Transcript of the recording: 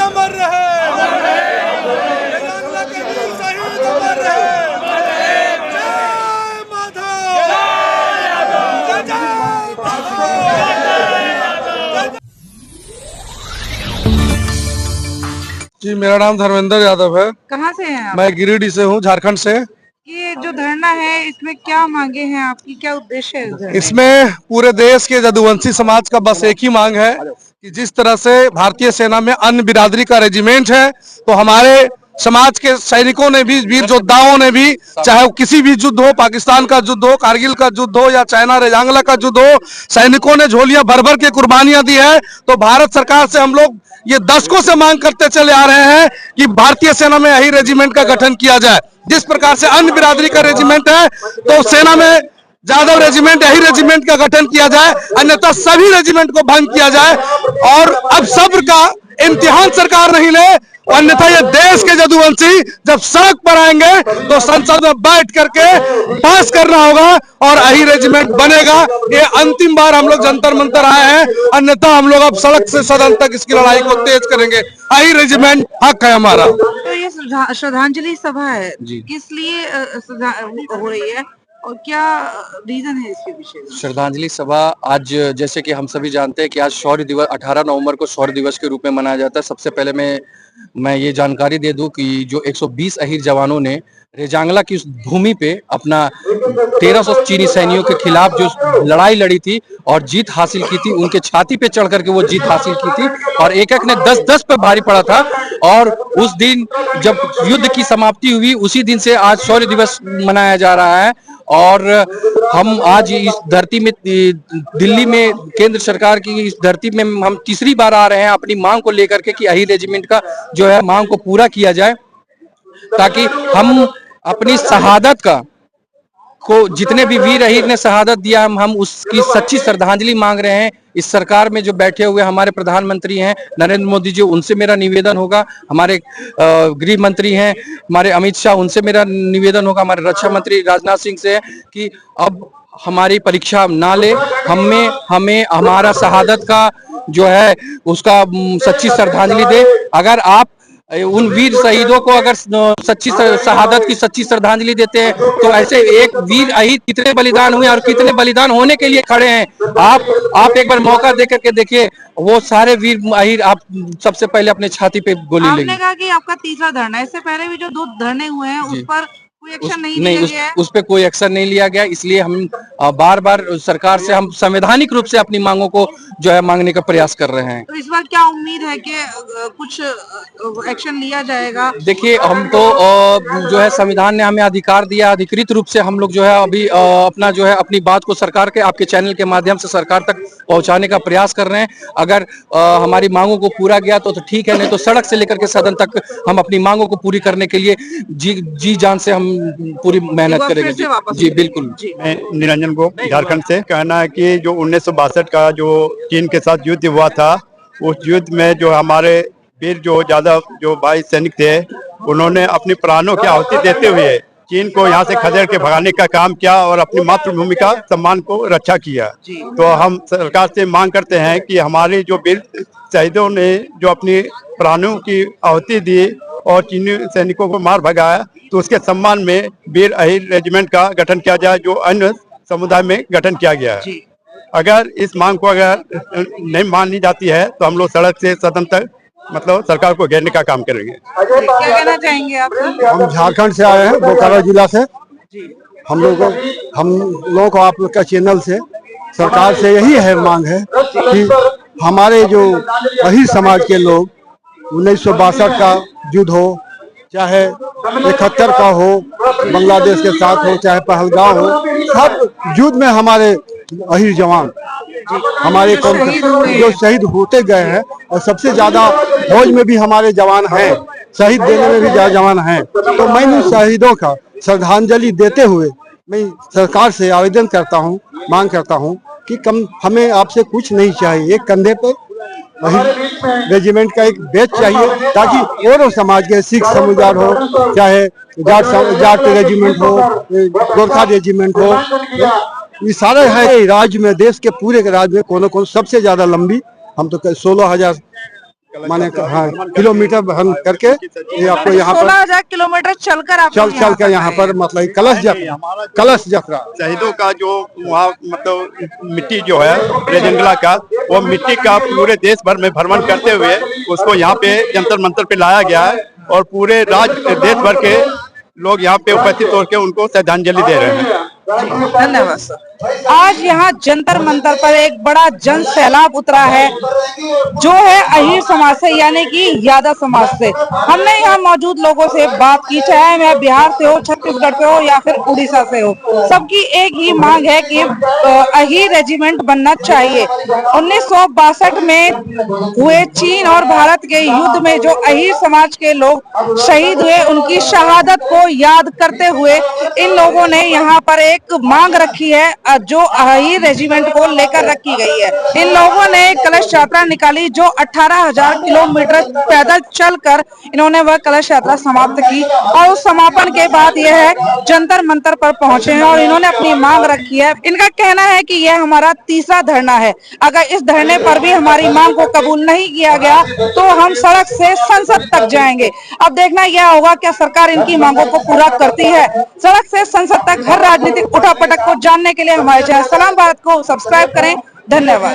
अमर रहे, रजांगला के वीर शहीद अमर रहे। जय माधव, जय माधव। जी, मेरा नाम धर्मेंद्र यादव है। कहाँ से हैं आप? मैं गिरिडीह से हूँ, झारखंड से। ये जो धरना है इसमें क्या मांगे हैं आपकी, क्या उद्देश्य है? इसमें पूरे देश के यदुवंशी समाज का बस एक ही मांग है कि जिस तरह से भारतीय सेना में अन्य बिरादरी का रेजिमेंट है, तो हमारे समाज के सैनिकों ने भी, वीर योद्धाओं ने भी, चाहे वो किसी भी युद्ध हो, पाकिस्तान का युद्ध हो, कारगिल का युद्ध हो या चाइना रेजांगला का युद्ध हो, सैनिकों ने झोलियां भर भर के कुर्बानियां दी है। तो भारत सरकार से हम लोग ये दशकों से मांग करते चले आ रहे हैं कि भारतीय सेना में यही रेजिमेंट का गठन किया जाए। जिस प्रकार से अन्य बिरादरी का रेजिमेंट है, तो सेना में जादव रेजिमेंट, यही रेजिमेंट का गठन किया जाए, अन्यथा सभी रेजिमेंट को भंग किया जाए। और अब सब्र का इम्तिहान सरकार नहीं ले, अन्यथा ये देश के यदुवंशी जब सड़क पर आएंगे तो संसद में बैठ करके पास करना होगा और यही रेजिमेंट बनेगा। ये अंतिम बार हम लोग जंतर मंतर आए हैं, अन्यथा हम लोग अब सड़क से सदन तक इसकी लड़ाई को तेज करेंगे। यही रेजिमेंट हक है हमारा। तो ये श्रद्धांजलि सभा है, किस लिए हो रही है और क्या रीजन है इसके पीछे? श्रद्धांजलि सभा आज, जैसे कि हम सभी जानते हैं कि आज शौर्य दिवस 18 नवंबर को शौर्य दिवस के रूप में मनाया जाता है। सबसे पहले मैं ये जानकारी दे दूं कि जो 120 अहीर जवानों ने रेजांगला की उस भूमि पे अपना 1300 चीनी सैनिकों के खिलाफ जो लड़ाई लड़ी थी और जीत हासिल की थी, उनके छाती पे चढ़ करके वो जीत हासिल की थी और एक एक ने 10-10 पे भारी पड़ा था। और उस दिन जब युद्ध की समाप्ति हुई, उसी दिन से आज शौर्य दिवस मनाया जा रहा है। और हम आज इस धरती में, दिल्ली में केंद्र सरकार की इस धरती में हम तीसरी बार आ रहे हैं अपनी मांग को लेकर के कि अहीर रेजिमेंट का जो है मांग को पूरा किया जाए, ताकि हम अपनी शहादत को, जितने भी वीर अहीर ने शहादत दिया, हम उसकी सच्ची श्रद्धांजलि मांग रहे हैं। इस सरकार में जो बैठे हुए हमारे प्रधानमंत्री हैं नरेंद्र मोदी जी, उनसे मेरा निवेदन होगा, हमारे गृह मंत्री हैं हमारे अमित शाह, उनसे मेरा निवेदन होगा, हमारे रक्षा मंत्री राजनाथ सिंह से, कि अब हमारी परीक्षा ना ले, हमें हमारा शहादत का जो है उसका सच्ची श्रद्धांजलि दे। अगर आप उन वीर शहीदों को अगर सच्ची शहादत की सच्ची श्रद्धांजलि देते हैं, तो ऐसे एक वीर अहीर कितने बलिदान हुए और कितने बलिदान होने के लिए खड़े हैं। आप एक बार मौका दे करके देखिए, वो सारे वीर अहीर आप सबसे पहले अपने छाती पे गोली लेंगे। आपने कहा कि आपका तीसरा धरना है, इससे पहले भी जो 2 धरने हुए हैं उस पर कोई एक्शन नहीं लिया गया है? उस पे कोई एक्शन नहीं लिया गया, इसलिए हम बार बार सरकार से हम संवैधानिक रूप से अपनी मांगों को जो है मांगने का प्रयास कर रहे हैं। तो इस बार क्या उम्मीद है कि कुछ एक्शन लिया जाएगा? देखिए, हम तो जो है संविधान ने हमें अधिकार दिया, अधिकृत रूप से हम लोग जो है अभी अपना जो है अपनी बात को सरकार के, आपके चैनल के माध्यम से सरकार तक पहुंचाने का प्रयास कर रहे हैं। अगर हमारी मांगों को पूरा गया तो ठीक है, नहीं तो सड़क से लेकर के सदन तक हम अपनी मांगों को पूरी करने के लिए जी जान से हम पूरी मेहनत करेंगे। जी बिल्कुल। मैं निरंजन गोप, झारखंड से। कहना है कि जो 1962 का जो चीन के साथ युद्ध हुआ था, उस युद्ध में जो हमारे वीर जो जादव जो भाई सैनिक थे, उन्होंने अपनी प्राणों की आहुति देते हुए चीन को यहाँ से खदेड़ के भगाने का काम किया और अपनी मातृभूमि का सम्मान को रक्षा किया। तो हम सरकार से मांग करते हैं कि हमारे जो वीर शहीदों ने जो अपनी प्राणों की आहुति दी और चीनी सैनिकों को मार भगाया, तो उसके सम्मान में वीर अहीर रेजिमेंट का गठन किया जाए, जो अन्य समुदाय में गठन किया गया है। अगर इस मांग को अगर नहीं मानी जाती है तो हम लोग सड़क से सदन तक मतलब सरकार को घेरने का काम करेंगे। क्या कहना चाहेंगे आप? हम झारखंड से आए हैं, बोकारो जिला से। हम लोगों को आप लोग का चैनल से सरकार से यही है मांग है कि हमारे जो अहीर समाज के लोग 1962 का युद्ध हो, चाहे 71 का हो, बांग्लादेश के साथ हो, चाहे पहलगाम हो, सब युद्ध में हमारे अहीर जवान हमारे जो शहीद होते गए हैं, और सबसे ज्यादा फौज में भी हमारे जवान हैं, शहीद देने में भी ज्यादा जवान हैं। तो मैं इन शहीदों का श्रद्धांजलि देते हुए मैं सरकार से आवेदन करता हूं, मांग करता हूं कि कम हमें आपसे कुछ नहीं चाहिए, एक कंधे पे वही रेजिमेंट का एक बैच चाहिए, ताकि और समाज के सिख समुदाय हो, चाहे जाट रेजिमेंट हो, गोरखा रेजिमेंट हो, ये सारे है राज्य में, देश के पूरे राज्य में कौन सबसे ज्यादा लंबी, हम तो 16,000 माने हाँ किलोमीटर वहन करके ये आपको यहाँ पर 16,000 किलोमीटर चलकर आप लोग चल कर यहाँ पर मतलब कलश यात्रा शहीदों का जो वहाँ मतलब मिट्टी जो है रेजंगला का, वो मिट्टी का पूरे देश भर में भ्रमण करते हुए उसको यहाँ पे जंतर मंतर पे लाया गया है और पूरे देश भर के लोग यहाँ पे उपस्थित होकर उनको श्रद्धांजलि दे रहे हैं। धन्यवाद सर। आज यहाँ जंतर मंतर पर एक बड़ा जन सैलाब उतरा है जो है अहीर समाज से यानी कि यादव समाज से। हमने यहाँ मौजूद लोगों से बात की, चाहे मैं बिहार से हो, छत्तीसगढ़ से हो या फिर उड़ीसा से हो, सबकी एक ही मांग है कि अहीर रेजिमेंट बनना चाहिए। 1962 में हुए चीन और भारत के युद्ध में जो अहीर समाज के लोग शहीद हुए, उनकी शहादत को याद करते हुए इन लोगों ने यहाँ पर एक मांग रखी है जो अहीर रेजिमेंट को लेकर रखी गई है। इन लोगों ने कलश यात्रा निकाली जो 18,000 किलोमीटर पैदल चलकर इन्होंने वह कलश यात्रा समाप्त की और उस समापन के बाद यह है जंतर मंतर पर पहुंचे हैं और इन्होंने अपनी मांग रखी है। इनका कहना है कि यह हमारा तीसरा धरना है। अगर इस धरने पर भी हमारी मांग को कबूल नहीं किया गया तो हम सड़क से संसद तक जाएंगे। अब देखना यह होगा क्या सरकार इनकी मांगों को पूरा करती है। सड़क से संसद तक हर राजनीतिक उठापटक को जानने के लिए हमारे चैनल सलाम भारत को सब्सक्राइब करें। धन्यवाद।